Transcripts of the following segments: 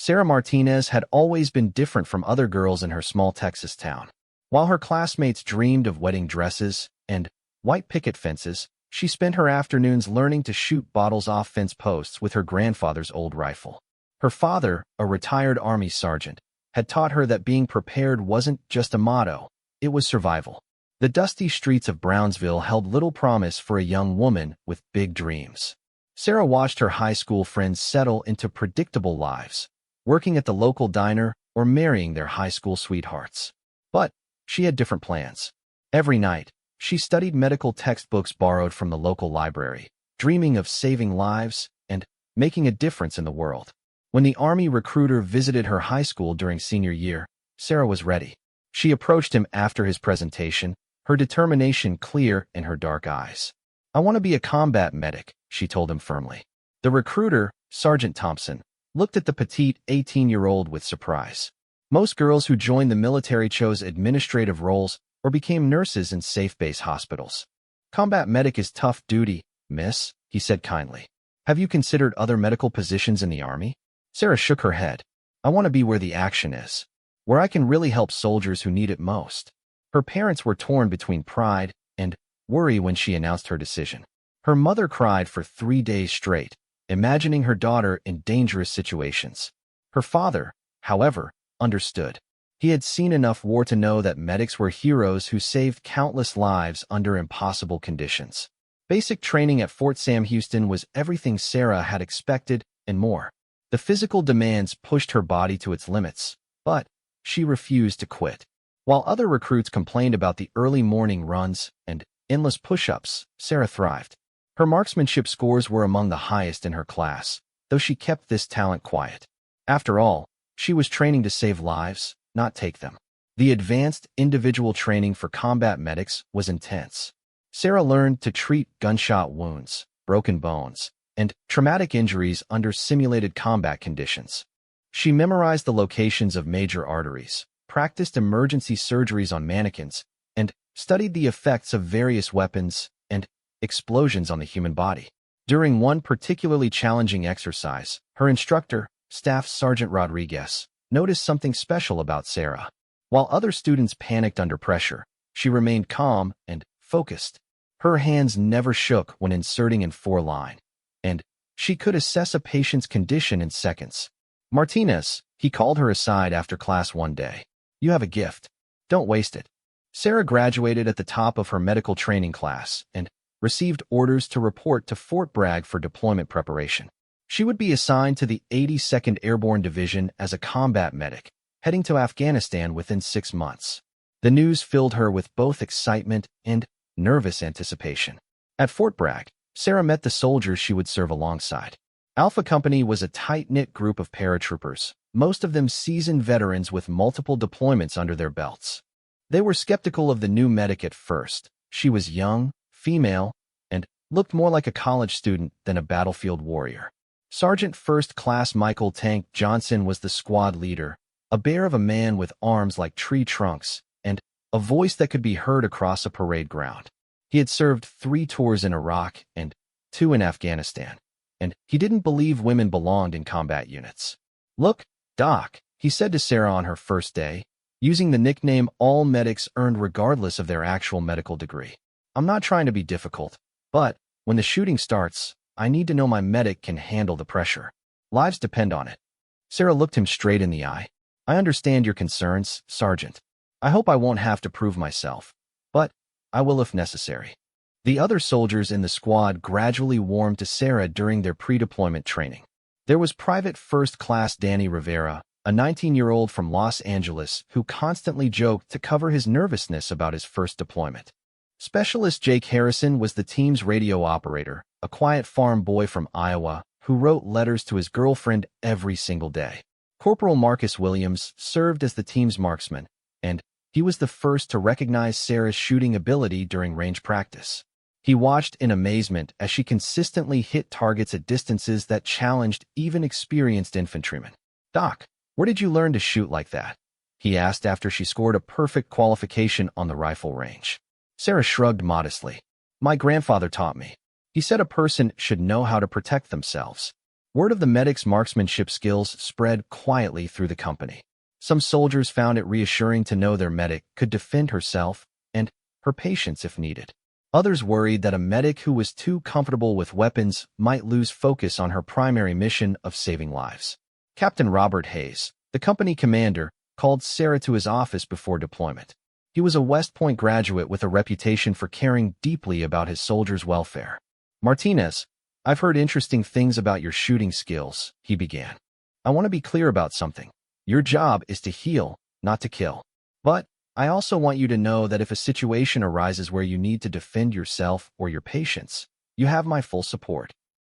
Sarah Martinez had always been different from other girls in her small Texas town. While her classmates dreamed of wedding dresses and white picket fences, she spent her afternoons learning to shoot bottles off fence posts with her grandfather's old rifle. Her father, a retired Army sergeant, had taught her that being prepared wasn't just a motto, it was survival. The dusty streets of Brownsville held little promise for a young woman with big dreams. Sarah watched her high school friends settle into predictable lives, working at the local diner or marrying their high school sweethearts. But she had different plans. Every night, she studied medical textbooks borrowed from the local library, dreaming of saving lives and making a difference in the world. When the Army recruiter visited her high school during senior year, Sarah was ready. She approached him after his presentation, her determination clear in her dark eyes. "I want to be a combat medic," she told him firmly. The recruiter, Sergeant Thompson, looked at the petite 18-year-old with surprise. Most girls who joined the military chose administrative roles or became nurses in safe base hospitals. "Combat medic is tough duty, miss," he said kindly. "Have you considered other medical positions in the Army?" Sarah shook her head. "I want to be where the action is, where I can really help soldiers who need it most." Her parents were torn between pride and worry when she announced her decision. Her mother cried for 3 days straight, imagining her daughter in dangerous situations. Her father, however, understood. He had seen enough war to know that medics were heroes who saved countless lives under impossible conditions. Basic training at Fort Sam Houston was everything Sarah had expected and more. The physical demands pushed her body to its limits, but she refused to quit. While other recruits complained about the early morning runs and endless push-ups, Sarah thrived. Her marksmanship scores were among the highest in her class, though she kept this talent quiet. After all, she was training to save lives, not take them. The advanced individual training for combat medics was intense. Sarah learned to treat gunshot wounds, broken bones, and traumatic injuries under simulated combat conditions. She memorized the locations of major arteries, practiced emergency surgeries on mannequins, and studied the effects of various weapons and explosions on the human body. During one particularly challenging exercise, her instructor, Staff Sergeant Rodriguez, noticed something special about Sarah. While other students panicked under pressure, she remained calm and focused. Her hands never shook when inserting in 4-line, and she could assess a patient's condition in seconds. "Martinez," he called her aside after class one day. "You have a gift. Don't waste it." Sarah graduated at the top of her medical training class and received orders to report to Fort Bragg for deployment preparation. She would be assigned to the 82nd Airborne Division as a combat medic, heading to Afghanistan within 6 months. The news filled her with both excitement and nervous anticipation. At Fort Bragg, Sarah met the soldiers she would serve alongside. Alpha Company was a tight-knit group of paratroopers, most of them seasoned veterans with multiple deployments under their belts. They were skeptical of the new medic at first. She was young, female, and looked more like a college student than a battlefield warrior. Sergeant First Class Michael Tank Johnson was the squad leader, a bear of a man with arms like tree trunks and a voice that could be heard across a parade ground. He had served 3 tours in Iraq and 2 in Afghanistan, and he didn't believe women belonged in combat units. "Look, Doc," he said to Sarah on her first day, using the nickname all medics earned regardless of their actual medical degree. "I'm not trying to be difficult, but when the shooting starts, I need to know my medic can handle the pressure. Lives depend on it." Sarah looked him straight in the eye. "I understand your concerns, Sergeant. I hope I won't have to prove myself, but I will if necessary." The other soldiers in the squad gradually warmed to Sarah during their pre-deployment training. There was Private First Class Danny Rivera, a 19-year-old from Los Angeles who constantly joked to cover his nervousness about his first deployment. Specialist Jake Harrison was the team's radio operator, a quiet farm boy from Iowa who wrote letters to his girlfriend every single day. Corporal Marcus Williams served as the team's marksman, and he was the first to recognize Sarah's shooting ability during range practice. He watched in amazement as she consistently hit targets at distances that challenged even experienced infantrymen. "Doc, where did you learn to shoot like that?" he asked after she scored a perfect qualification on the rifle range. Sarah shrugged modestly. "My grandfather taught me. He said a person should know how to protect themselves." Word of the medic's marksmanship skills spread quietly through the company. Some soldiers found it reassuring to know their medic could defend herself and her patients if needed. Others worried that a medic who was too comfortable with weapons might lose focus on her primary mission of saving lives. Captain Robert Hayes, the company commander, called Sarah to his office before deployment. He was a West Point graduate with a reputation for caring deeply about his soldiers' welfare. "Martinez, I've heard interesting things about your shooting skills," he began. "I want to be clear about something. Your job is to heal, not to kill. But I also want you to know that if a situation arises where you need to defend yourself or your patients, you have my full support."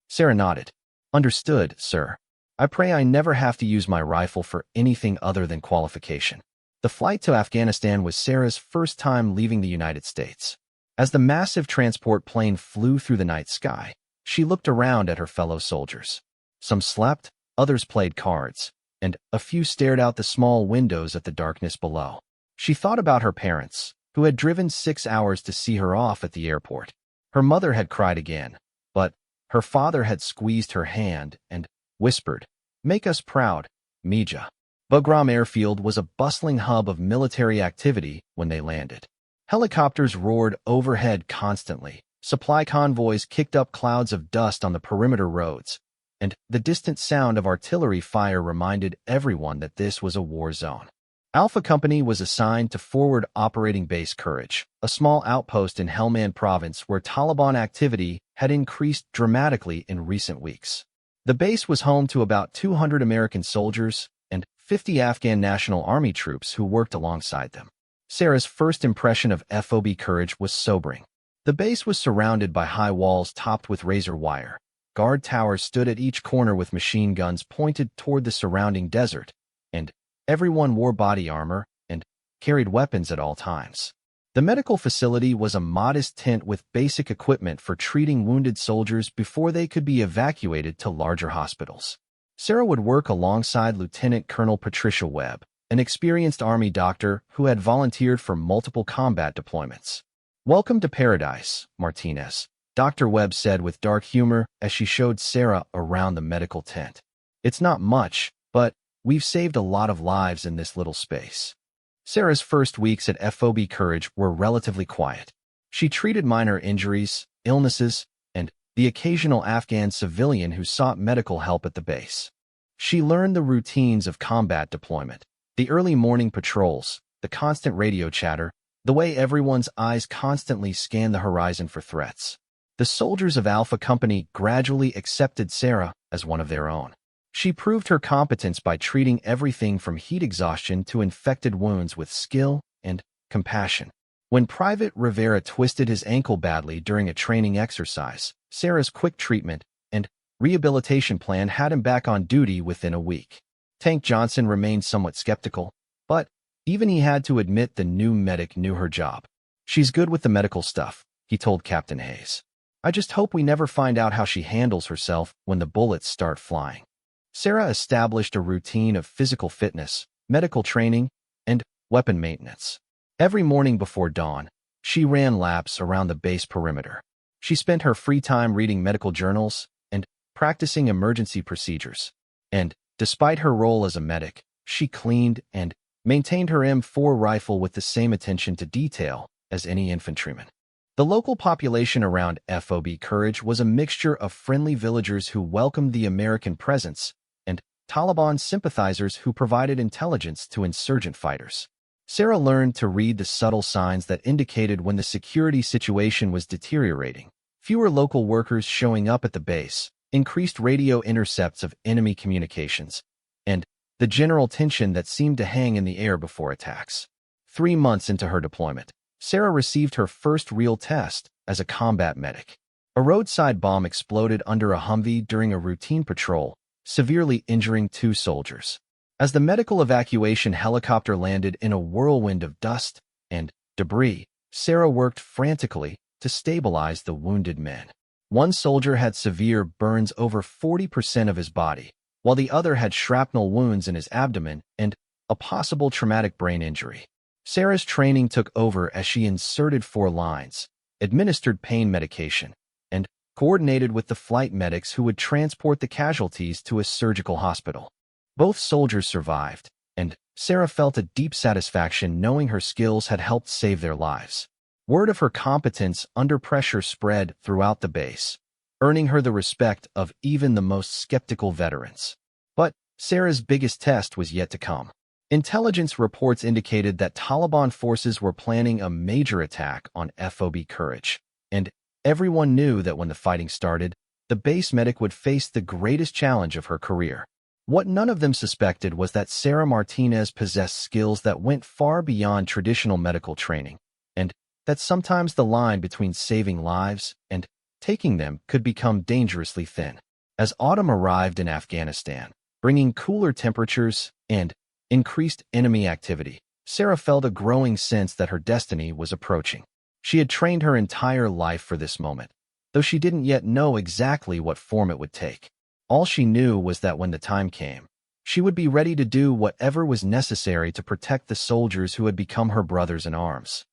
Sarah nodded. "Understood, sir. I pray I never have to use my rifle for anything other than qualification." The flight to Afghanistan was Sarah's first time leaving the United States. As the massive transport plane flew through the night sky, she looked around at her fellow soldiers. Some slept, others played cards, and a few stared out the small windows at the darkness below. She thought about her parents, who had driven 6 hours to see her off at the airport. Her mother had cried again, but her father had squeezed her hand and whispered, "Make us proud, Mija." Bugram Airfield was a bustling hub of military activity when they landed. Helicopters roared overhead constantly, supply convoys kicked up clouds of dust on the perimeter roads, and the distant sound of artillery fire reminded everyone that this was a war zone. Alpha Company was assigned to Forward Operating Base Courage, a small outpost in Helmand Province where Taliban activity had increased dramatically in recent weeks. The base was home to about 200 American soldiers and 50 Afghan National Army troops who worked alongside them. Sarah's first impression of FOB Courage was sobering. The base was surrounded by high walls topped with razor wire. Guard towers stood at each corner with machine guns pointed toward the surrounding desert, and everyone wore body armor and carried weapons at all times. The medical facility was a modest tent with basic equipment for treating wounded soldiers before they could be evacuated to larger hospitals. Sarah would work alongside Lieutenant Colonel Patricia Webb, an experienced Army doctor who had volunteered for multiple combat deployments. "Welcome to paradise, Martinez," Dr. Webb said with dark humor as she showed Sarah around the medical tent. "It's not much, but we've saved a lot of lives in this little space." Sarah's first weeks at FOB Courage were relatively quiet. She treated minor injuries, illnesses, and the occasional Afghan civilian who sought medical help at the base. She learned the routines of combat deployment, the early morning patrols, the constant radio chatter, the way everyone's eyes constantly scanned the horizon for threats. The soldiers of Alpha Company gradually accepted Sarah as one of their own. She proved her competence by treating everything from heat exhaustion to infected wounds with skill and compassion. When Private Rivera twisted his ankle badly during a training exercise, Sarah's quick treatment and rehabilitation plan had him back on duty within a week. Tank Johnson remained somewhat skeptical, but even he had to admit the new medic knew her job. "She's good with the medical stuff," he told Captain Hayes. "I just hope we never find out how she handles herself when the bullets start flying." Sarah established a routine of physical fitness, medical training, and weapon maintenance. Every morning before dawn, she ran laps around the base perimeter. She spent her free time reading medical journals and practicing emergency procedures. And despite her role as a medic, she cleaned and maintained her M4 rifle with the same attention to detail as any infantryman. The local population around FOB Courage was a mixture of friendly villagers who welcomed the American presence and Taliban sympathizers who provided intelligence to insurgent fighters. Sarah learned to read the subtle signs that indicated when the security situation was deteriorating. Fewer local workers showing up at the base, increased radio intercepts of enemy communications, and the general tension that seemed to hang in the air before attacks. 3 months into her deployment, Sarah received her first real test as a combat medic. A roadside bomb exploded under a Humvee during a routine patrol, severely injuring 2 soldiers. As the medical evacuation helicopter landed in a whirlwind of dust and debris, Sarah worked frantically to stabilize the wounded men. One soldier had severe burns over 40% of his body, while the other had shrapnel wounds in his abdomen and a possible traumatic brain injury. Sarah's training took over as she inserted 4 lines, administered pain medication, and coordinated with the flight medics who would transport the casualties to a surgical hospital. Both soldiers survived, and Sarah felt a deep satisfaction knowing her skills had helped save their lives. Word of her competence under pressure spread throughout the base, earning her the respect of even the most skeptical veterans. But Sarah's biggest test was yet to come. Intelligence reports indicated that Taliban forces were planning a major attack on FOB Courage, and everyone knew that when the fighting started, the base medic would face the greatest challenge of her career. What none of them suspected was that Sarah Martinez possessed skills that went far beyond traditional medical training, and that sometimes the line between saving lives and taking them could become dangerously thin. As autumn arrived in Afghanistan, bringing cooler temperatures and increased enemy activity, Sarah felt a growing sense that her destiny was approaching. She had trained her entire life for this moment, though she didn't yet know exactly what form it would take. All she knew was that when the time came, she would be ready to do whatever was necessary to protect the soldiers who had become her brothers in arms.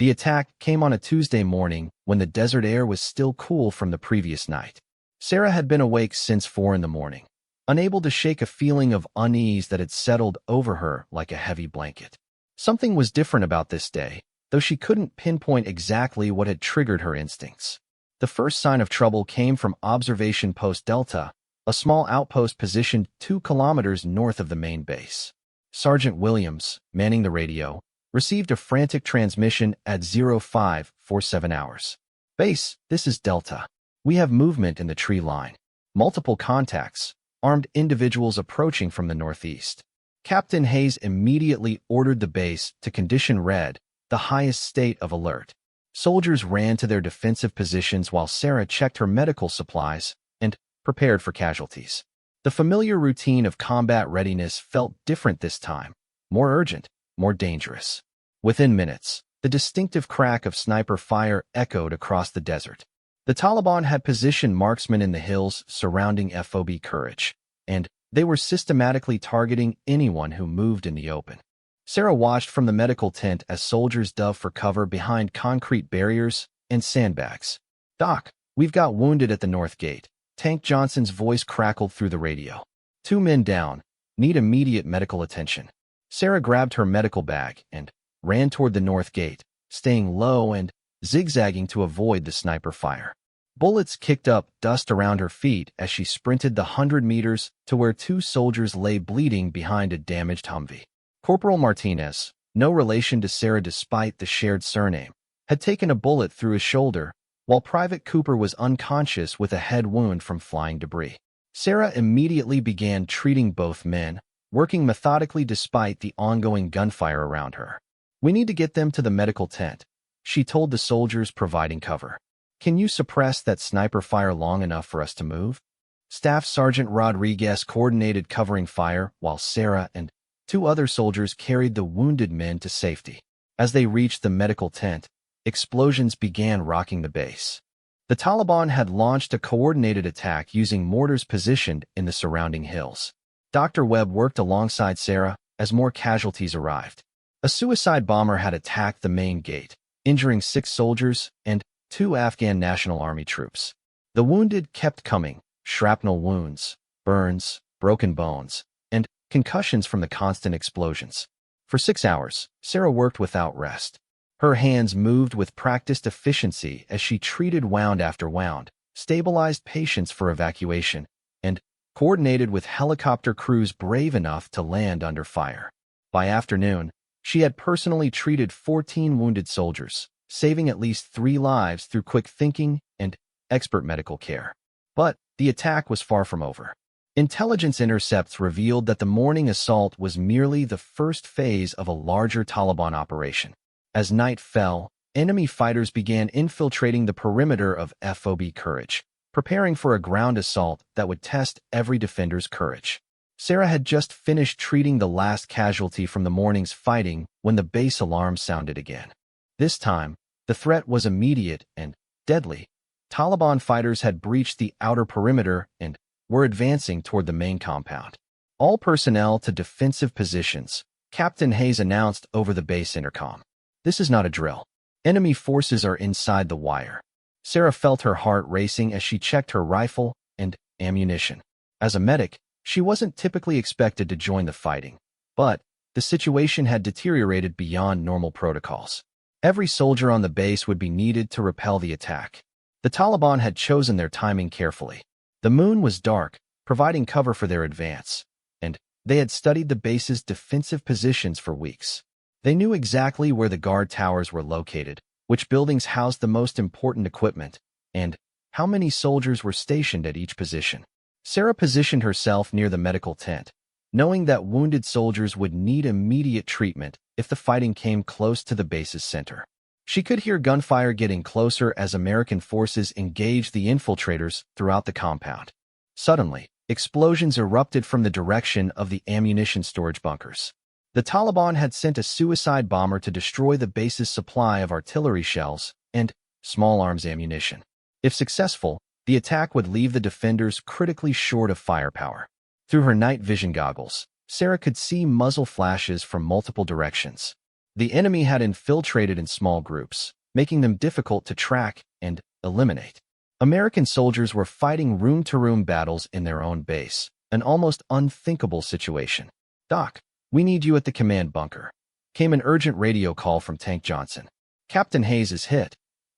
The attack came on a Tuesday morning when the desert air was still cool from the previous night. Sarah had been awake since 4 in the morning, unable to shake a feeling of unease that had settled over her like a heavy blanket. Something was different about this day, though she couldn't pinpoint exactly what had triggered her instincts. The first sign of trouble came from Observation Post Delta, a small outpost positioned 2 kilometers north of the main base. Sergeant Williams, manning the radio, received a frantic transmission at 0547 hours. Base, this is Delta. We have movement in the tree line. Multiple contacts, armed individuals approaching from the northeast. Captain Hayes immediately ordered the base to condition red, the highest state of alert. Soldiers ran to their defensive positions while Sarah checked her medical supplies and prepared for casualties. The familiar routine of combat readiness felt different this time, more urgent, more dangerous. Within minutes, the distinctive crack of sniper fire echoed across the desert. The Taliban had positioned marksmen in the hills surrounding FOB Courage, and they were systematically targeting anyone who moved in the open. Sarah watched from the medical tent as soldiers dove for cover behind concrete barriers and sandbags. "Doc, we've got wounded at the north gate." Tank Johnson's voice crackled through the radio. "2 men down. Need immediate medical attention." Sarah grabbed her medical bag and ran toward the north gate, staying low and zigzagging to avoid the sniper fire. Bullets kicked up dust around her feet as she sprinted the 100 meters to where 2 soldiers lay bleeding behind a damaged Humvee. Corporal Martinez, no relation to Sarah despite the shared surname, had taken a bullet through his shoulder, while Private Cooper was unconscious with a head wound from flying debris. Sarah immediately began treating both men, working methodically despite the ongoing gunfire around her. "We need to get them to the medical tent," she told the soldiers providing cover. "Can you suppress that sniper fire long enough for us to move?" Staff Sergeant Rodriguez coordinated covering fire while Sarah and 2 other soldiers carried the wounded men to safety. As they reached the medical tent, explosions began rocking the base. The Taliban had launched a coordinated attack using mortars positioned in the surrounding hills. Dr. Webb worked alongside Sarah as more casualties arrived. A suicide bomber had attacked the main gate, injuring 6 soldiers and 2 Afghan National Army troops. The wounded kept coming, shrapnel wounds, burns, broken bones, and concussions from the constant explosions. For 6 hours, Sarah worked without rest. Her hands moved with practiced efficiency as she treated wound after wound, stabilized patients for evacuation, and coordinated with helicopter crews brave enough to land under fire. By afternoon, she had personally treated 14 wounded soldiers, saving at least 3 lives through quick thinking and expert medical care. But the attack was far from over. Intelligence intercepts revealed that the morning assault was merely the first phase of a larger Taliban operation. As night fell, enemy fighters began infiltrating the perimeter of FOB Courage, preparing for a ground assault that would test every defender's courage. Sarah had just finished treating the last casualty from the morning's fighting when the base alarm sounded again. This time, the threat was immediate and deadly. Taliban fighters had breached the outer perimeter and were advancing toward the main compound. "All personnel to defensive positions," Captain Hayes announced over the base intercom. "This is not a drill. Enemy forces are inside the wire. Sarah felt her heart racing as she checked her rifle and ammunition. As a medic, she wasn't typically expected to join the fighting, but the situation had deteriorated beyond normal protocols. Every soldier on the base would be needed to repel the attack. The Taliban had chosen their timing carefully. The moon was dark, providing cover for their advance, and they had studied the base's defensive positions for weeks. They knew exactly where the guard towers were located, which buildings housed the most important equipment, and how many soldiers were stationed at each position. Sarah positioned herself near the medical tent, knowing that wounded soldiers would need immediate treatment if the fighting came close to the base's center. She could hear gunfire getting closer as American forces engaged the infiltrators throughout the compound. Suddenly, explosions erupted from the direction of the ammunition storage bunkers. The Taliban had sent a suicide bomber to destroy the base's supply of artillery shells and small arms ammunition. If successful, the attack would leave the defenders critically short of firepower. Through her night vision goggles, Sarah could see muzzle flashes from multiple directions. The enemy had infiltrated in small groups, making them difficult to track and eliminate. American soldiers were fighting room-to-room battles in their own base, an almost unthinkable situation. "Doc, we need you at the command bunker," came an urgent radio call from Tank Johnson. "Captain Hayes is hit,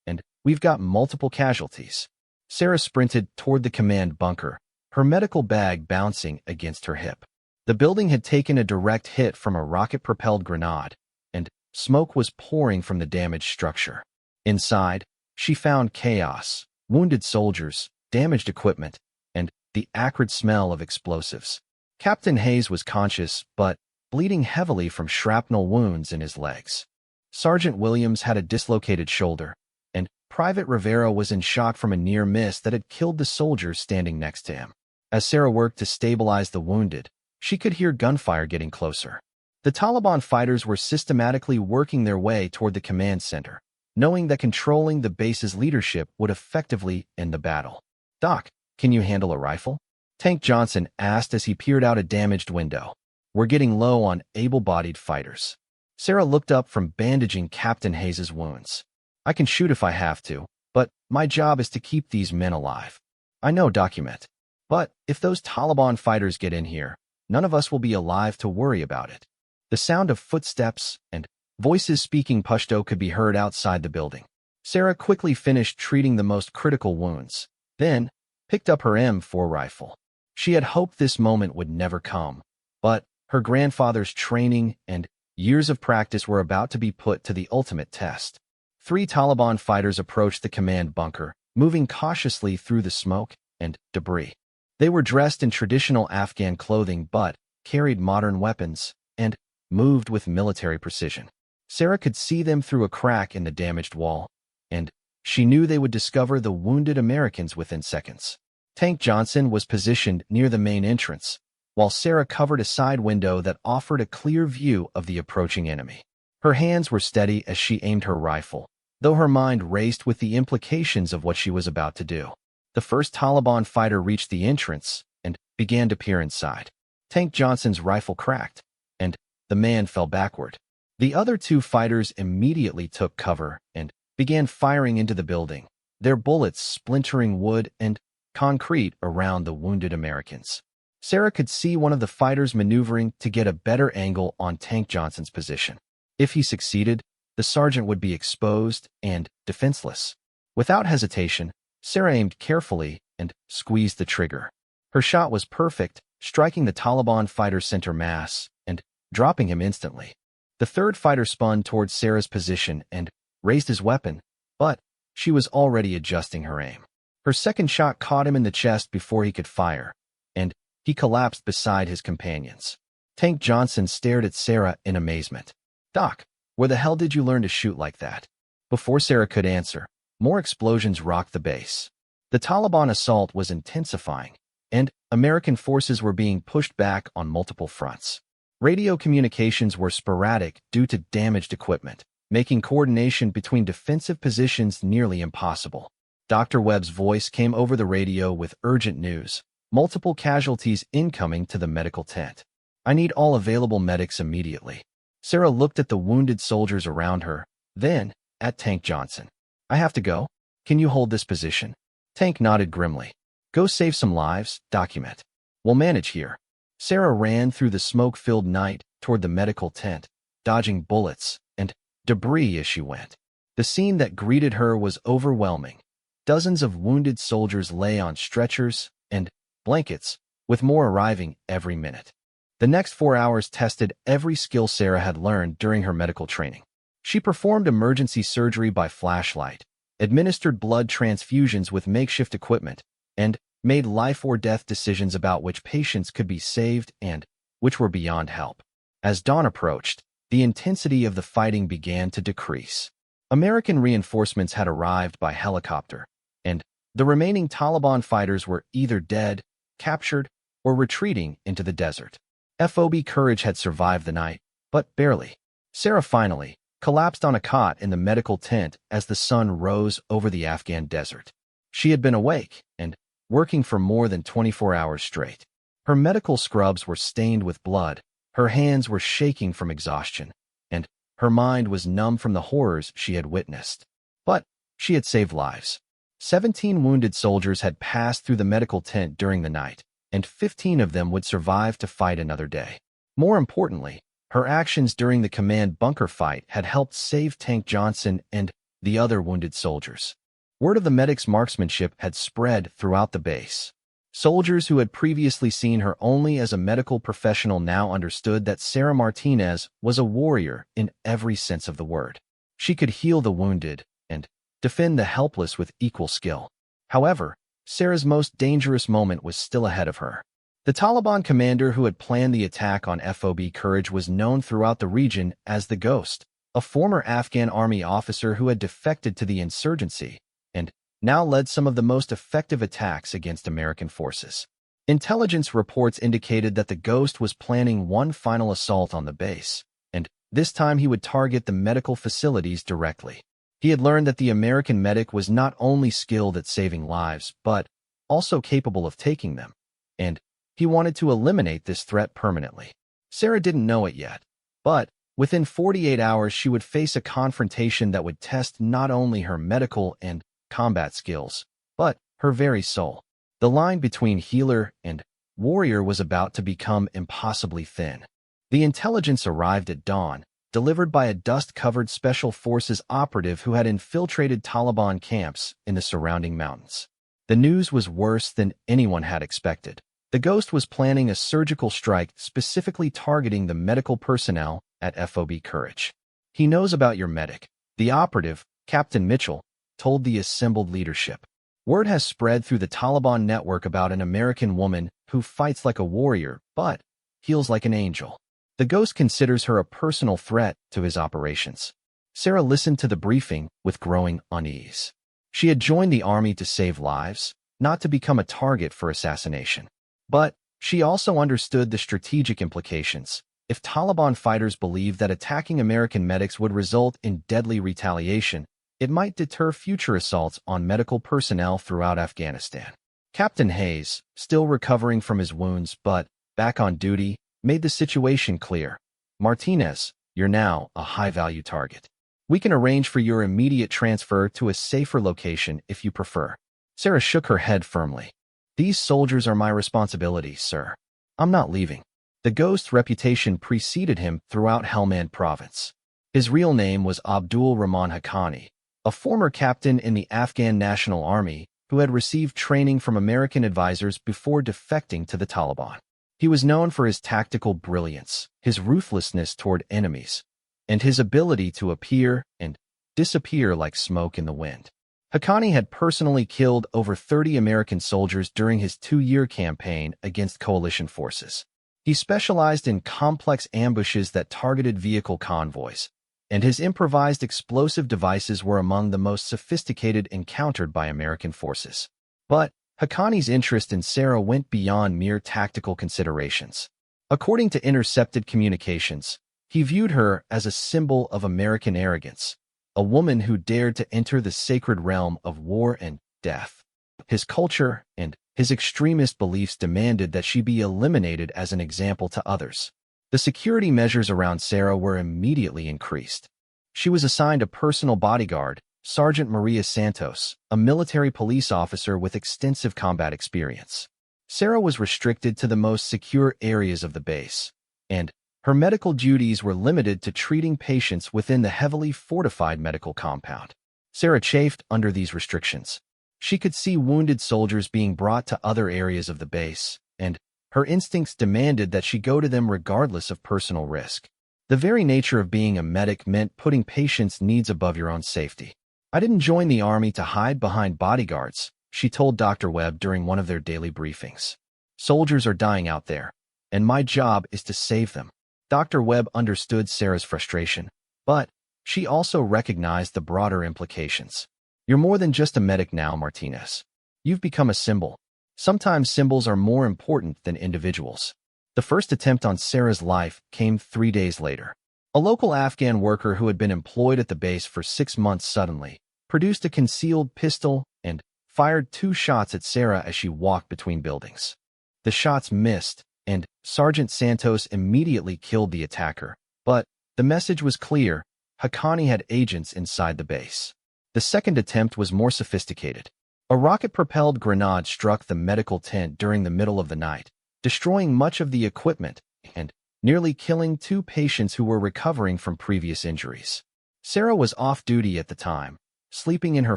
and we've got multiple casualties." Sarah sprinted toward the command bunker, her medical bag bouncing against her hip. The building had taken a direct hit from a rocket-propelled grenade, and smoke was pouring from the damaged structure. Inside, she found chaos, wounded soldiers, damaged equipment, and the acrid smell of explosives. Captain Hayes was conscious, but bleeding heavily from shrapnel wounds in his legs. Sergeant Williams had a dislocated shoulder, and Private Rivera was in shock from a near miss that had killed the soldiers standing next to him. As Sarah worked to stabilize the wounded, she could hear gunfire getting closer. The Taliban fighters were systematically working their way toward the command center, knowing that controlling the base's leadership would effectively end the battle. "Doc, can you handle a rifle?" Tank Johnson asked as he peered out a damaged window. "We're getting low on able-bodied fighters." Sarah looked up from bandaging Captain Hayes' wounds. "I can shoot if I have to, but my job is to keep these men alive." "I know, document. But if those Taliban fighters get in here, none of us will be alive to worry about it." The sound of footsteps and voices speaking Pashto could be heard outside the building. Sarah quickly finished treating the most critical wounds, then picked up her M4 rifle. She had hoped this moment would never come, but her grandfather's training and years of practice were about to be put to the ultimate test. 3 Taliban fighters approached the command bunker, moving cautiously through the smoke and debris. They were dressed in traditional Afghan clothing but carried modern weapons and moved with military precision. Sarah could see them through a crack in the damaged wall, and she knew they would discover the wounded Americans within seconds. Tank Johnson was positioned near the main entrance, while Sarah covered a side window that offered a clear view of the approaching enemy. Her hands were steady as she aimed her rifle, though her mind raced with the implications of what she was about to do. The first Taliban fighter reached the entrance and began to peer inside. Tank Johnson's rifle cracked, and the man fell backward. The other 2 fighters immediately took cover and began firing into the building, their bullets splintering wood and concrete around the wounded Americans. Sarah could see one of the fighters maneuvering to get a better angle on Tank Johnson's position. If he succeeded, the sergeant would be exposed and defenseless. Without hesitation, Sarah aimed carefully and squeezed the trigger. Her shot was perfect, striking the Taliban fighter's center mass and dropping him instantly. The third fighter spun towards Sarah's position and raised his weapon, but she was already adjusting her aim. Her second shot caught him in the chest before he could fire, and he collapsed beside his companions. Tank Johnson stared at Sarah in amazement. "Doc, where the hell did you learn to shoot like that?" Before Sarah could answer, more explosions rocked the base. The Taliban assault was intensifying, and American forces were being pushed back on multiple fronts. Radio communications were sporadic due to damaged equipment, making coordination between defensive positions nearly impossible. Dr. Webb's voice came over the radio with urgent news: multiple casualties incoming to the medical tent. "I need all available medics immediately." Sarah looked at the wounded soldiers around her, then at Tank Johnson. "I have to go. Can you hold this position? Tank nodded grimly. Go save some lives, document. We'll manage here. Sarah ran through the smoke-filled night toward the medical tent, dodging bullets and debris as she went. The scene that greeted her was overwhelming. Dozens of wounded soldiers lay on stretchers and blankets, with more arriving every minute. The next 4 hours tested every skill Sarah had learned during her medical training. She performed emergency surgery by flashlight, administered blood transfusions with makeshift equipment, and made life-or-death decisions about which patients could be saved and which were beyond help. As dawn approached, the intensity of the fighting began to decrease. American reinforcements had arrived by helicopter, and the remaining Taliban fighters were either dead, captured, or retreating into the desert. FOB Courage had survived the night, but barely. Sarah finally collapsed on a cot in the medical tent as the sun rose over the Afghan desert. She had been awake and working for more than 24 hours straight. Her medical scrubs were stained with blood, her hands were shaking from exhaustion, and her mind was numb from the horrors she had witnessed. But she had saved lives. 17 wounded soldiers had passed through the medical tent during the night, and 15 of them would survive to fight another day. More importantly, her actions during the command bunker fight had helped save Tank Johnson and the other wounded soldiers. Word of the medic's marksmanship had spread throughout the base. Soldiers who had previously seen her only as a medical professional now understood that Sarah Martinez was a warrior in every sense of the word. She could heal the wounded and defend the helpless with equal skill. However, Sarah's most dangerous moment was still ahead of her. The Taliban commander who had planned the attack on FOB Courage was known throughout the region as the Ghost, a former Afghan army officer who had defected to the insurgency and now led some of the most effective attacks against American forces. Intelligence reports indicated that the Ghost was planning one final assault on the base, and this time he would target the medical facilities directly. He had learned that the American medic was not only skilled at saving lives, but also capable of taking them, and he wanted to eliminate this threat permanently. Sarah didn't know it yet, but within 48 hours she would face a confrontation that would test not only her medical and combat skills, but her very soul. The line between healer and warrior was about to become impossibly thin. The intelligence arrived at dawn, delivered by a dust-covered Special Forces operative who had infiltrated Taliban camps in the surrounding mountains. The news was worse than anyone had expected. The Ghost was planning a surgical strike specifically targeting the medical personnel at FOB Courage. He knows about your medic, the operative, Captain Mitchell, told the assembled leadership. Word has spread through the Taliban network about an American woman who fights like a warrior but heals like an angel. The Ghost considers her a personal threat to his operations. Sarah listened to the briefing with growing unease. She had joined the army to save lives, not to become a target for assassination. But she also understood the strategic implications. If Taliban fighters believed that attacking American medics would result in deadly retaliation, it might deter future assaults on medical personnel throughout Afghanistan. Captain Hayes, still recovering from his wounds but back on duty, made the situation clear. Martinez, you're now a high-value target. We can arrange for your immediate transfer to a safer location if you prefer. Sarah shook her head firmly. These soldiers are my responsibility, sir. I'm not leaving. The Ghost's reputation preceded him throughout Helmand province. His real name was Abdul Rahman Haqqani, a former captain in the Afghan National Army who had received training from American advisors before defecting to the Taliban. He was known for his tactical brilliance, his ruthlessness toward enemies, and his ability to appear and disappear like smoke in the wind. Haqqani had personally killed over 30 American soldiers during his 2-year campaign against coalition forces. He specialized in complex ambushes that targeted vehicle convoys, and his improvised explosive devices were among the most sophisticated encountered by American forces. But Haqqani's interest in Sarah went beyond mere tactical considerations. According to intercepted communications, he viewed her as a symbol of American arrogance, a woman who dared to enter the sacred realm of war and death. His culture and his extremist beliefs demanded that she be eliminated as an example to others. The security measures around Sarah were immediately increased. She was assigned a personal bodyguard, Sergeant Maria Santos, a military police officer with extensive combat experience. Sarah was restricted to the most secure areas of the base, and her medical duties were limited to treating patients within the heavily fortified medical compound. Sarah chafed under these restrictions. She could see wounded soldiers being brought to other areas of the base, and her instincts demanded that she go to them regardless of personal risk. The very nature of being a medic meant putting patients' needs above your own safety. "I didn't join the army to hide behind bodyguards," she told Dr. Webb during one of their daily briefings. "Soldiers are dying out there, and my job is to save them." Dr. Webb understood Sarah's frustration, but she also recognized the broader implications. "You're more than just a medic now, Martinez. You've become a symbol. Sometimes symbols are more important than individuals." The first attempt on Sarah's life came 3 days later. A local Afghan worker who had been employed at the base for 6 months suddenly produced a concealed pistol and fired 2 shots at Sarah as she walked between buildings. The shots missed, and Sergeant Santos immediately killed the attacker. But the message was clear: Haqqani had agents inside the base. The second attempt was more sophisticated. A rocket-propelled grenade struck the medical tent during the middle of the night, destroying much of the equipment and nearly killing 2 patients who were recovering from previous injuries. Sarah was off-duty at the time, sleeping in her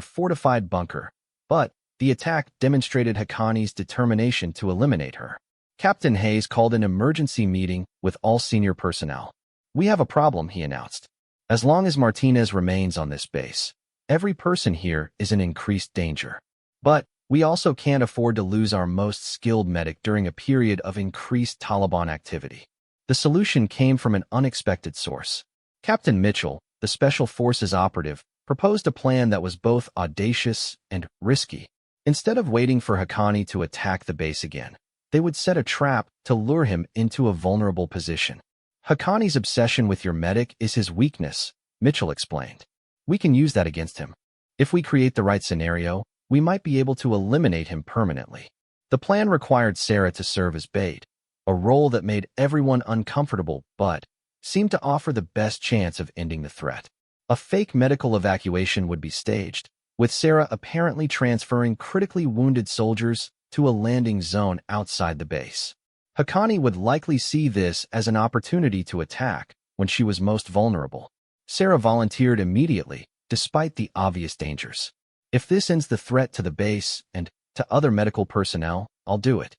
fortified bunker, but the attack demonstrated Haqqani's determination to eliminate her. Captain Hayes called an emergency meeting with all senior personnel. "We have a problem," he announced. "As long as Martinez remains on this base, every person here is in increased danger. But we also can't afford to lose our most skilled medic during a period of increased Taliban activity." The solution came from an unexpected source. Captain Mitchell, the Special Forces operative, proposed a plan that was both audacious and risky. Instead of waiting for Haqqani to attack the base again, they would set a trap to lure him into a vulnerable position. "Haqqani's obsession with your medic is his weakness," Mitchell explained. "We can use that against him. If we create the right scenario, we might be able to eliminate him permanently." The plan required Sarah to serve as bait, a role that made everyone uncomfortable but seemed to offer the best chance of ending the threat. A fake medical evacuation would be staged, with Sarah apparently transferring critically wounded soldiers to a landing zone outside the base. Haqqani would likely see this as an opportunity to attack when she was most vulnerable. Sarah volunteered immediately, despite the obvious dangers. "If this ends the threat to the base and to other medical personnel, I'll do it."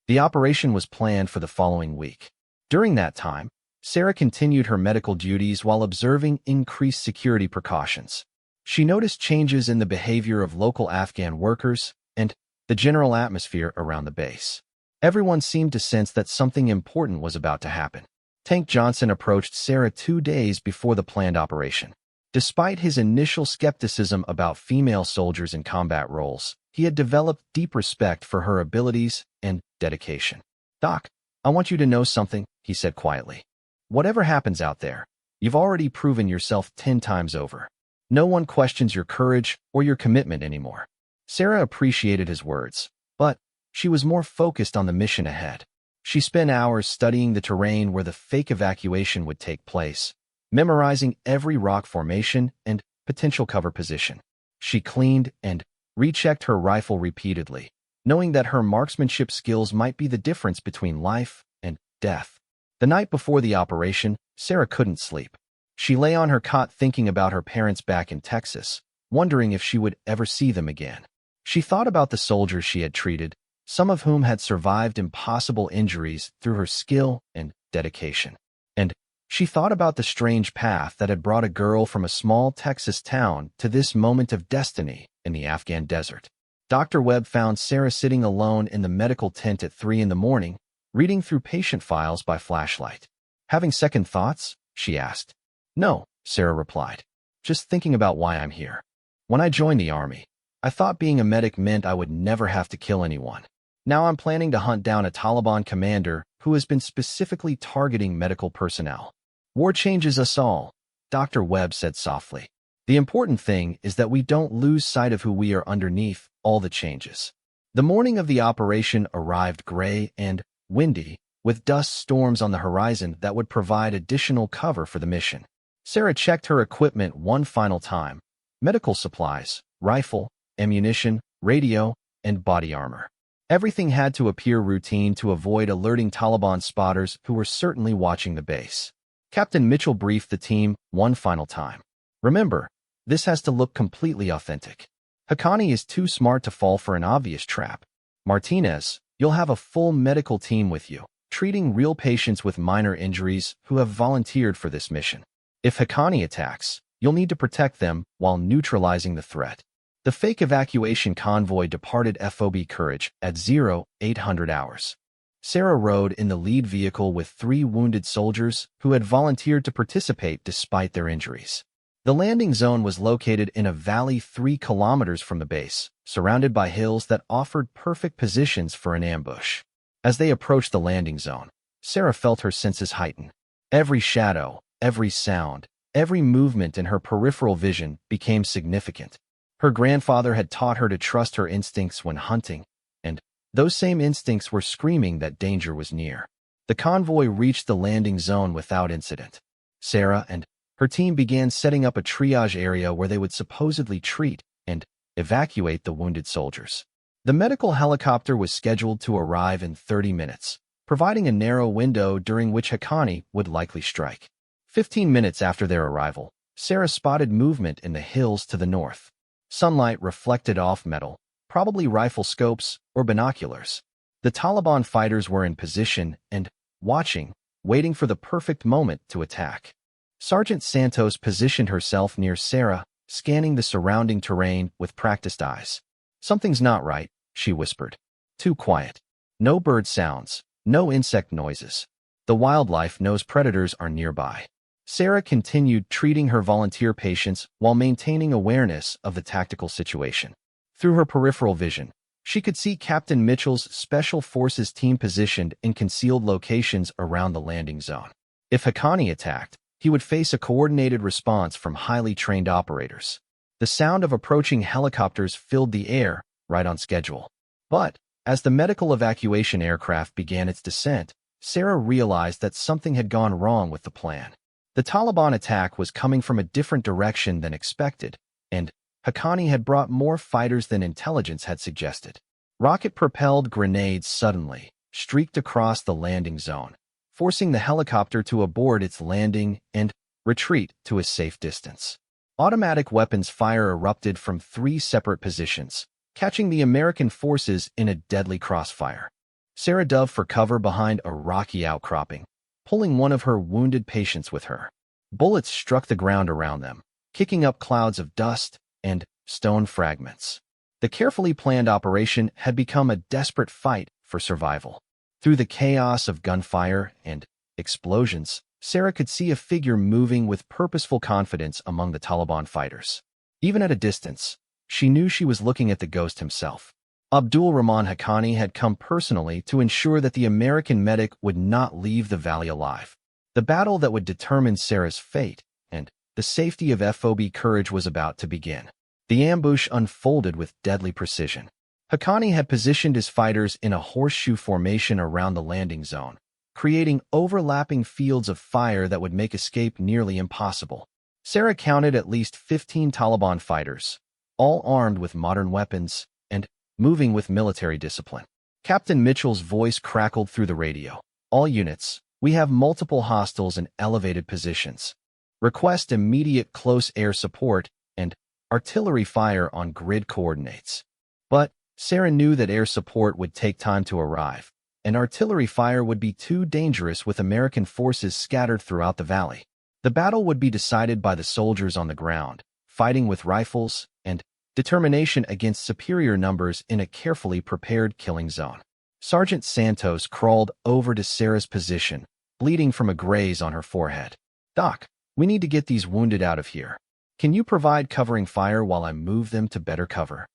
The operation was planned for the following week. During that time, Sarah continued her medical duties while observing increased security precautions. She noticed changes in the behavior of local Afghan workers and the general atmosphere around the base. Everyone seemed to sense that something important was about to happen. Tank Johnson approached Sarah 2 days before the planned operation. Despite his initial skepticism about female soldiers in combat roles, he had developed deep respect for her abilities and dedication. "Doc, I want you to know something," he said quietly. "Whatever happens out there, you've already proven yourself 10 times over. No one questions your courage or your commitment anymore." Sarah appreciated his words, but she was more focused on the mission ahead. She spent hours studying the terrain where the fake evacuation would take place, memorizing every rock formation and potential cover position. She cleaned and rechecked her rifle repeatedly, knowing that her marksmanship skills might be the difference between life and death. The night before the operation, Sarah couldn't sleep. She lay on her cot thinking about her parents back in Texas, wondering if she would ever see them again. She thought about the soldiers she had treated, some of whom had survived impossible injuries through her skill and dedication. And she thought about the strange path that had brought a girl from a small Texas town to this moment of destiny in the Afghan desert. Dr. Webb found Sarah sitting alone in the medical tent at 3 in the morning, reading through patient files by flashlight. "Having second thoughts?" she asked. "No," Sarah replied. "Just thinking about why I'm here. When I joined the army, I thought being a medic meant I would never have to kill anyone. Now I'm planning to hunt down a Taliban commander who has been specifically targeting medical personnel." "War changes us all," Dr. Webb said softly. "The important thing is that we don't lose sight of who we are underneath all the changes." The morning of the operation arrived gray and windy, with dust storms on the horizon that would provide additional cover for the mission. Sarah checked her equipment one final time, medical supplies, rifle, ammunition, radio, and body armor. Everything had to appear routine to avoid alerting Taliban spotters who were certainly watching the base. Captain Mitchell briefed the team one final time. Remember, this has to look completely authentic. Haqqani is too smart to fall for an obvious trap. Martinez, you'll have a full medical team with you, treating real patients with minor injuries who have volunteered for this mission. If Haqqani attacks, you'll need to protect them while neutralizing the threat. The fake evacuation convoy departed FOB Courage at 0800 hours. Sarah rode in the lead vehicle with 3 wounded soldiers who had volunteered to participate despite their injuries. The landing zone was located in a valley 3 kilometers from the base, surrounded by hills that offered perfect positions for an ambush. As they approached the landing zone, Sarah felt her senses heighten. Every shadow, every sound, every movement in her peripheral vision became significant. Her grandfather had taught her to trust her instincts when hunting, and those same instincts were screaming that danger was near. The convoy reached the landing zone without incident. Sarah and her team began setting up a triage area where they would supposedly treat and evacuate the wounded soldiers. The medical helicopter was scheduled to arrive in 30 minutes, providing a narrow window during which Haqqani would likely strike. 15 minutes after their arrival, Sarah spotted movement in the hills to the north. Sunlight reflected off metal, probably rifle scopes or binoculars. The Taliban fighters were in position and watching, waiting for the perfect moment to attack. Sergeant Santos positioned herself near Sarah, scanning the surrounding terrain with practiced eyes. "Something's not right," she whispered. "Too quiet. No bird sounds, no insect noises. The wildlife knows predators are nearby." Sarah continued treating her volunteer patients while maintaining awareness of the tactical situation. Through her peripheral vision, she could see Captain Mitchell's Special Forces team positioned in concealed locations around the landing zone. If Haqqani attacked, he would face a coordinated response from highly trained operators. The sound of approaching helicopters filled the air, right on schedule. But, as the medical evacuation aircraft began its descent, Sarah realized that something had gone wrong with the plan. The Taliban attack was coming from a different direction than expected, and Haqqani had brought more fighters than intelligence had suggested. Rocket-propelled grenades suddenly streaked across the landing zone, forcing the helicopter to abort its landing and retreat to a safe distance. Automatic weapons fire erupted from 3 separate positions, catching the American forces in a deadly crossfire. Sarah dove for cover behind a rocky outcropping, pulling one of her wounded patients with her. Bullets struck the ground around them, kicking up clouds of dust and stone fragments. The carefully planned operation had become a desperate fight for survival. Through the chaos of gunfire and explosions, Sarah could see a figure moving with purposeful confidence among the Taliban fighters. Even at a distance, she knew she was looking at the ghost himself. Abdul Rahman Haqqani had come personally to ensure that the American medic would not leave the valley alive. The battle that would determine Sarah's fate and the safety of FOB Courage was about to begin. The ambush unfolded with deadly precision. Haqqani had positioned his fighters in a horseshoe formation around the landing zone, creating overlapping fields of fire that would make escape nearly impossible. Sarah counted at least 15 Taliban fighters, all armed with modern weapons and moving with military discipline. Captain Mitchell's voice crackled through the radio. "All units, we have multiple hostiles in elevated positions. Request immediate close air support and artillery fire on grid coordinates." But Sarah knew that air support would take time to arrive, and artillery fire would be too dangerous with American forces scattered throughout the valley. The battle would be decided by the soldiers on the ground, fighting with rifles and determination against superior numbers in a carefully prepared killing zone. Sergeant Santos crawled over to Sarah's position, bleeding from a graze on her forehead. "Doc, we need to get these wounded out of here. Can you provide covering fire while I move them to better cover?"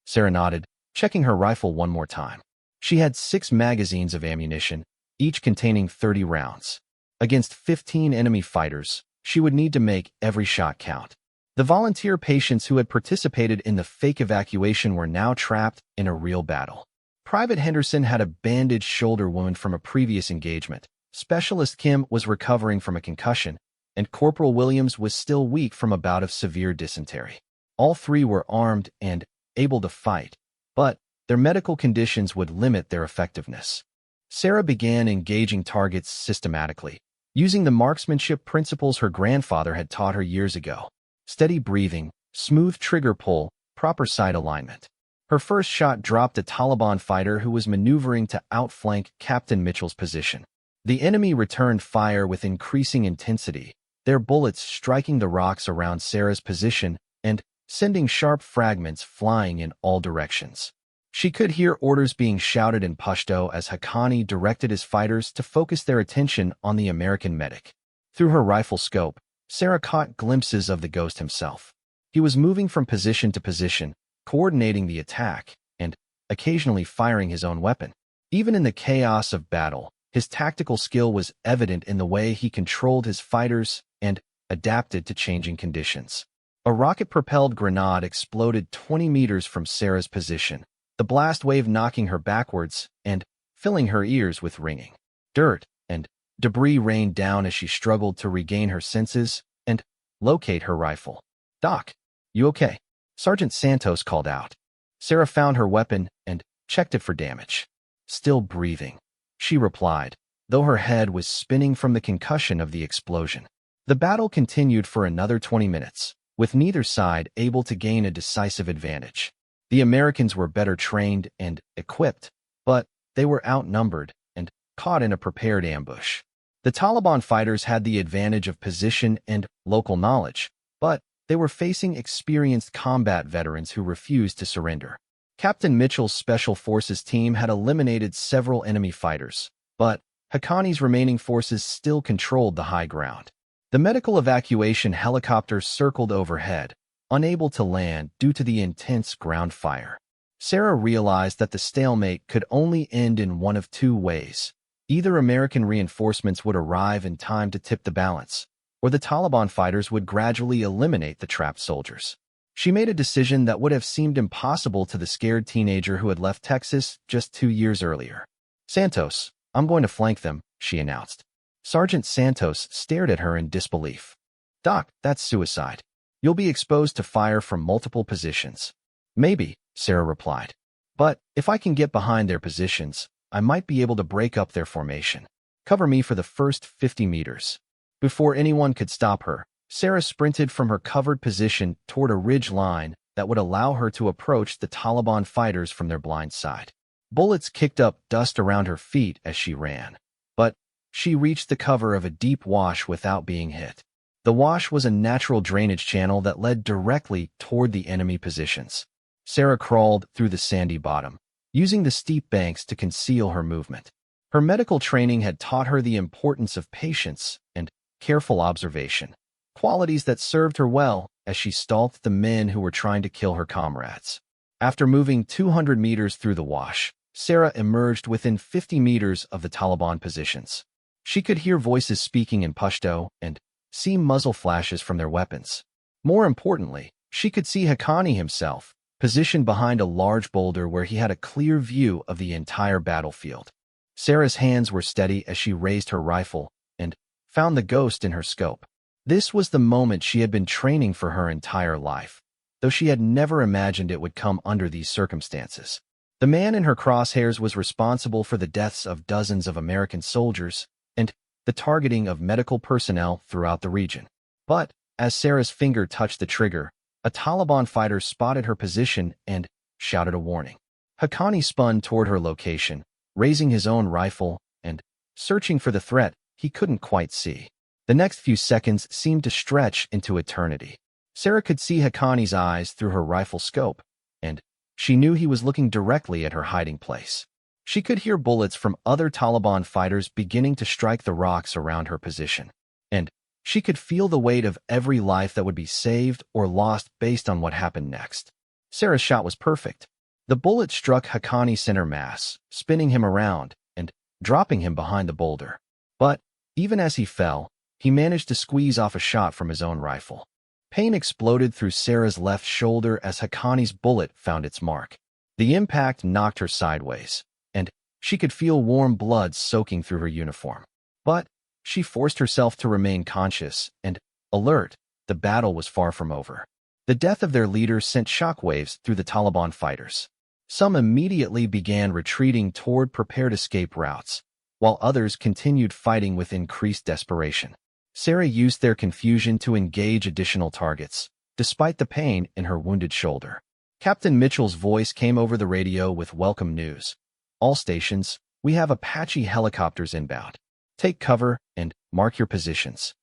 Sarah nodded, checking her rifle one more time. She had 6 magazines of ammunition, each containing 30 rounds. Against 15 enemy fighters, she would need to make every shot count. The volunteer patients who had participated in the fake evacuation were now trapped in a real battle. Private Henderson had a bandaged shoulder wound from a previous engagement. Specialist Kim was recovering from a concussion, and Corporal Williams was still weak from a bout of severe dysentery. All three were armed and able to fight, but their medical conditions would limit their effectiveness. Sarah began engaging targets systematically, using the marksmanship principles her grandfather had taught her years ago. Steady breathing, smooth trigger pull, proper sight alignment. Her first shot dropped a Taliban fighter who was maneuvering to outflank Captain Mitchell's position. The enemy returned fire with increasing intensity, their bullets striking the rocks around Sarah's position and sending sharp fragments flying in all directions. She could hear orders being shouted in Pashto as Haqqani directed his fighters to focus their attention on the American medic. Through her rifle scope, Sarah caught glimpses of the ghost himself. He was moving from position to position, coordinating the attack, and occasionally firing his own weapon. Even in the chaos of battle, his tactical skill was evident in the way he controlled his fighters and adapted to changing conditions. A rocket-propelled grenade exploded 20 meters from Sarah's position, the blast wave knocking her backwards and filling her ears with ringing. Dirt and debris rained down as she struggled to regain her senses and locate her rifle. "Doc, you okay?" Sergeant Santos called out. Sarah found her weapon and checked it for damage. "Still breathing," she replied, though her head was spinning from the concussion of the explosion. The battle continued for another 20 minutes, with neither side able to gain a decisive advantage. The Americans were better trained and equipped, but they were outnumbered and caught in a prepared ambush. The Taliban fighters had the advantage of position and local knowledge, but they were facing experienced combat veterans who refused to surrender. Captain Mitchell's Special Forces team had eliminated several enemy fighters, but Haqqani's remaining forces still controlled the high ground. The medical evacuation helicopter circled overhead, unable to land due to the intense ground fire. Sarah realized that the stalemate could only end in one of two ways. Either American reinforcements would arrive in time to tip the balance, or the Taliban fighters would gradually eliminate the trapped soldiers. She made a decision that would have seemed impossible to the scared teenager who had left Texas just 2 years earlier. "Santos, I'm going to flank them," she announced. Sergeant Santos stared at her in disbelief. "Doc, that's suicide. You'll be exposed to fire from multiple positions." "Maybe," Sarah replied. "But if I can get behind their positions, I might be able to break up their formation. Cover me for the first 50 meters." Before anyone could stop her, Sarah sprinted from her covered position toward a ridge line that would allow her to approach the Taliban fighters from their blind side. Bullets kicked up dust around her feet as she ran, but she reached the cover of a deep wash without being hit. The wash was a natural drainage channel that led directly toward the enemy positions. Sarah crawled through the sandy bottom, using the steep banks to conceal her movement. Her medical training had taught her the importance of patience and careful observation, qualities that served her well as she stalked the men who were trying to kill her comrades. After moving 200 meters through the wash, Sarah emerged within 50 meters of the Taliban positions. She could hear voices speaking in Pashto and see muzzle flashes from their weapons. More importantly, she could see Haqqani himself, positioned behind a large boulder where he had a clear view of the entire battlefield. Sarah's hands were steady as she raised her rifle and found the ghost in her scope. This was the moment she had been training for her entire life, though she had never imagined it would come under these circumstances. The man in her crosshairs was responsible for the deaths of dozens of American soldiers and the targeting of medical personnel throughout the region. But as Sarah's finger touched the trigger, a Taliban fighter spotted her position and shouted a warning. Haqqani spun toward her location, raising his own rifle and searching for the threat he couldn't quite see. The next few seconds seemed to stretch into eternity. Sarah could see Haqqani's eyes through her rifle scope, and she knew he was looking directly at her hiding place. She could hear bullets from other Taliban fighters beginning to strike the rocks around her position, and she could feel the weight of every life that would be saved or lost based on what happened next. Sarah's shot was perfect. The bullet struck Haqqani's center mass, spinning him around and dropping him behind the boulder. But even as he fell, he managed to squeeze off a shot from his own rifle. Pain exploded through Sarah's left shoulder as Haqqani's bullet found its mark. The impact knocked her sideways, and she could feel warm blood soaking through her uniform. But she forced herself to remain conscious and alert. The battle was far from over. The death of their leader sent shockwaves through the Taliban fighters. Some immediately began retreating toward prepared escape routes, while others continued fighting with increased desperation. Sarah used their confusion to engage additional targets, despite the pain in her wounded shoulder. Captain Mitchell's voice came over the radio with welcome news. All stations, we have Apache helicopters inbound. Take cover and mark your positions.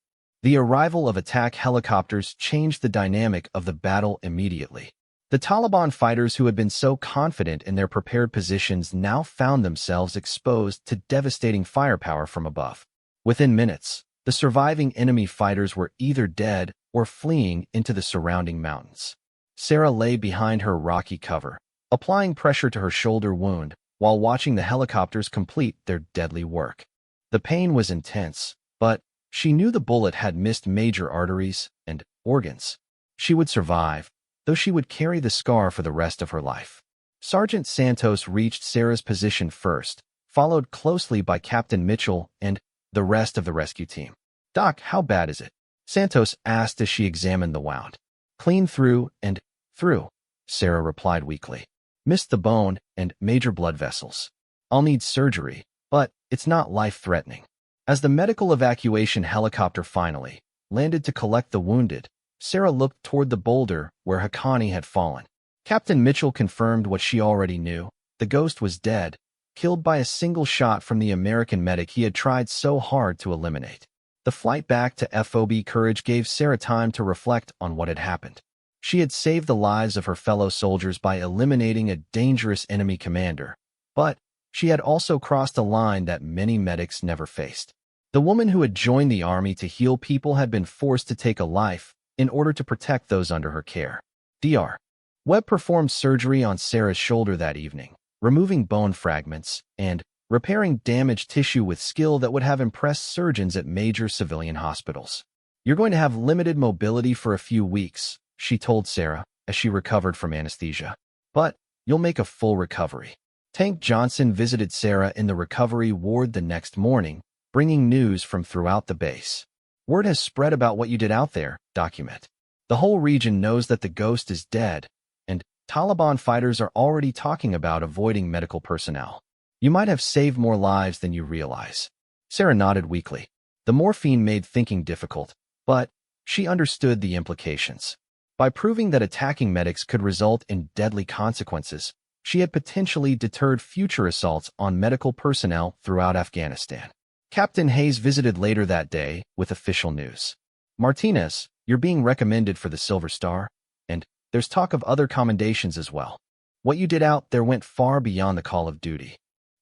The arrival of attack helicopters changed the dynamic of the battle immediately. The Taliban fighters who had been so confident in their prepared positions now found themselves exposed to devastating firepower from above. Within minutes, the surviving enemy fighters were either dead or fleeing into the surrounding mountains. Sarah lay behind her rocky cover, applying pressure to her shoulder wound while watching the helicopters complete their deadly work. The pain was intense, but she knew the bullet had missed major arteries and organs. She would survive, though she would carry the scar for the rest of her life. Sergeant Santos reached Sarah's position first, followed closely by Captain Mitchell and the rest of the rescue team. "Doc, how bad is it?" Santos asked as she examined the wound. "Clean through and through," Sarah replied weakly. "Missed the bone and major blood vessels. I'll need surgery, but it's not life-threatening." As the medical evacuation helicopter finally landed to collect the wounded, Sarah looked toward the boulder where Haqqani had fallen. Captain Mitchell confirmed what she already knew. The ghost was dead, killed by a single shot from the American medic he had tried so hard to eliminate. The flight back to FOB Courage gave Sarah time to reflect on what had happened. She had saved the lives of her fellow soldiers by eliminating a dangerous enemy commander, but she had also crossed a line that many medics never faced. The woman who had joined the army to heal people had been forced to take a life in order to protect those under her care. Dr. Webb performed surgery on Sarah's shoulder that evening, removing bone fragments and repairing damaged tissue with skill that would have impressed surgeons at major civilian hospitals. "You're going to have limited mobility for a few weeks," she told Sarah as she recovered from anesthesia. "But you'll make a full recovery." Tank Johnson visited Sarah in the recovery ward the next morning, bringing news from throughout the base. "Word has spread about what you did out there, document. The whole region knows that the ghost is dead, and Taliban fighters are already talking about avoiding medical personnel. You might have saved more lives than you realize." Sarah nodded weakly. The morphine made thinking difficult, but she understood the implications. By proving that attacking medics could result in deadly consequences, she had potentially deterred future assaults on medical personnel throughout Afghanistan. Captain Hayes visited later that day with official news. "Martinez, you're being recommended for the Silver Star, and there's talk of other commendations as well. What you did out there went far beyond the call of duty."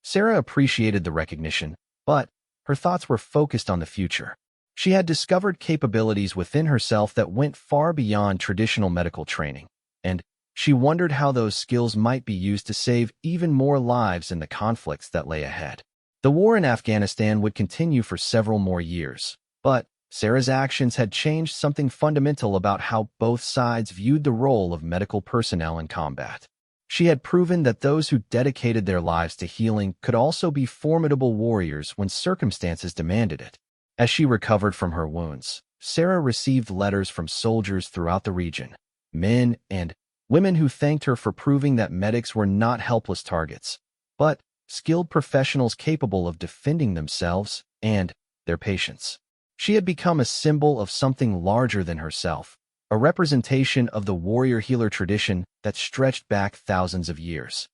Sarah appreciated the recognition, but her thoughts were focused on the future. She had discovered capabilities within herself that went far beyond traditional medical training, and she wondered how those skills might be used to save even more lives in the conflicts that lay ahead. The war in Afghanistan would continue for several more years, but Sarah's actions had changed something fundamental about how both sides viewed the role of medical personnel in combat. She had proven that those who dedicated their lives to healing could also be formidable warriors when circumstances demanded it. As she recovered from her wounds, Sarah received letters from soldiers throughout the region, men and women who thanked her for proving that medics were not helpless targets, but skilled professionals capable of defending themselves and their patients. She had become a symbol of something larger than herself, a representation of the warrior-healer tradition that stretched back thousands of years.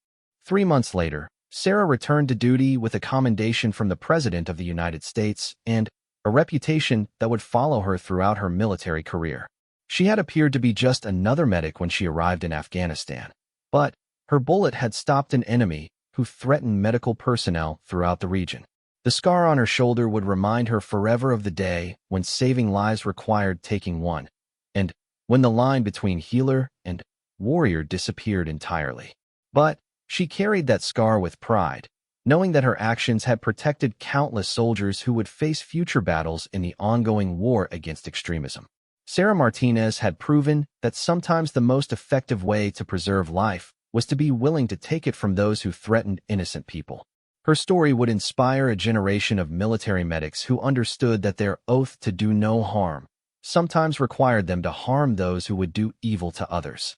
3 months later, Sarah returned to duty with a commendation from the President of the United States and a reputation that would follow her throughout her military career. She had appeared to be just another medic when she arrived in Afghanistan, but her bullet had stopped an enemy who threatened medical personnel throughout the region. The scar on her shoulder would remind her forever of the day when saving lives required taking one, and when the line between healer and warrior disappeared entirely. But she carried that scar with pride, knowing that her actions had protected countless soldiers who would face future battles in the ongoing war against extremism. Sarah Martinez had proven that sometimes the most effective way to preserve life was to be willing to take it from those who threatened innocent people. Her story would inspire a generation of military medics who understood that their oath to do no harm sometimes required them to harm those who would do evil to others.